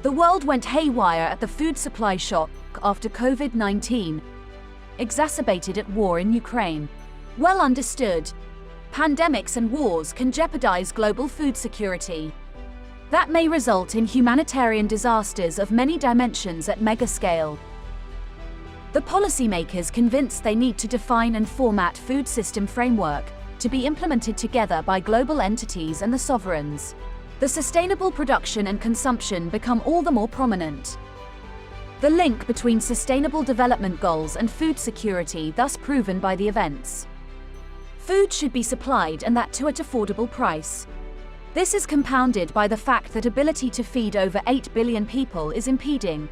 The world went haywire at the food supply shock after COVID-19, exacerbated at war in Ukraine. Well understood, pandemics and wars can jeopardize global food security. That may result in humanitarian disasters of many dimensions at mega scale. The policymakers convinced they need to define and format food system framework to be implemented together by global entities and the sovereigns. The sustainable production and consumption become all the more prominent. The link between sustainable development goals and food security thus proven by the events. Food should be supplied, and that too at affordable price. This is compounded by the fact that ability to feed over 8 billion people is impeding.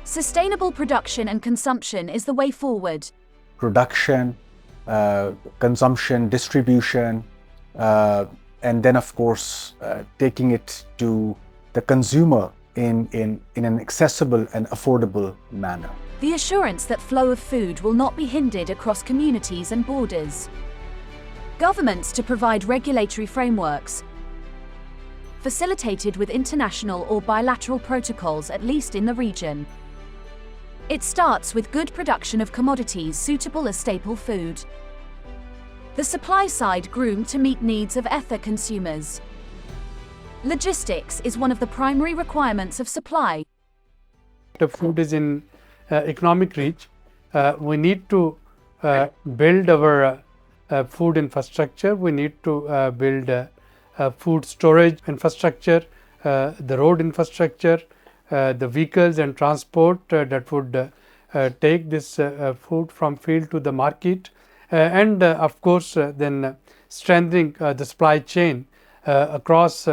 Sustainable production and consumption is the way forward. Production, consumption, distribution, and then of course taking it to the consumer in an accessible and affordable manner. The assurance that flow of food will not be hindered across communities and borders. Governments to provide regulatory frameworks, facilitated with international or bilateral protocols, at least in the region. It starts with good production of commodities suitable as staple food. The supply side groomed to meet needs of ethic consumers. Logistics is one of the primary requirements of supply. The food is in economic reach. We need to build our food infrastructure. We need to build food storage infrastructure, the road infrastructure, the vehicles and transport that would take this food from field to the market, and of course then strengthening the supply chain across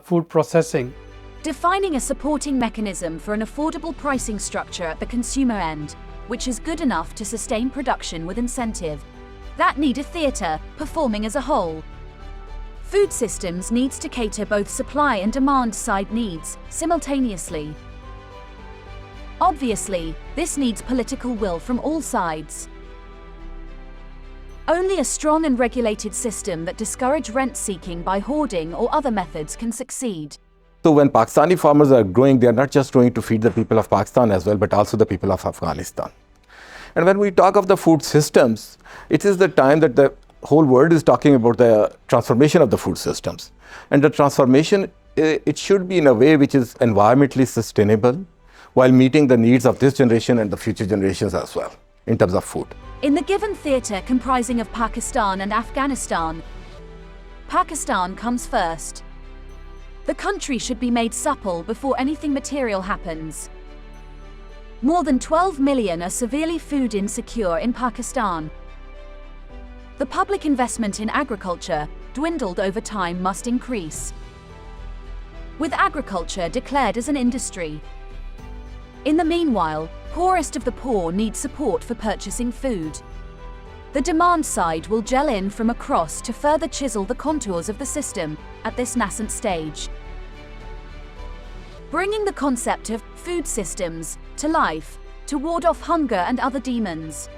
food processing. Defining a supporting mechanism for an affordable pricing structure at the consumer end, which is good enough to sustain production with incentive. That need a theatre, performing as a whole. Food systems needs to cater both supply and demand side needs simultaneously. Obviously, this needs political will from all sides. Only a strong and regulated system that discourages rent-seeking by hoarding or other methods can succeed. So when Pakistani farmers are growing, they are not just growing to feed the people of Pakistan as well, but also the people of Afghanistan. And when we talk of the food systems, it is the time that the whole world is talking about the transformation of the food systems. And the transformation, it should be in a way which is environmentally sustainable while meeting the needs of this generation and the future generations as well in terms of food. In the given theatre comprising of Pakistan and Afghanistan, Pakistan comes first. The country should be made supple before anything material happens. More than 12 million are severely food insecure in Pakistan. The public investment in agriculture, dwindled over time, must increase. With agriculture declared as an industry. In the meanwhile, poorest of the poor need support for purchasing food. The demand side will gel in from across to further chisel the contours of the system at this nascent stage. Bringing the concept of food systems to life to ward off hunger and other demons.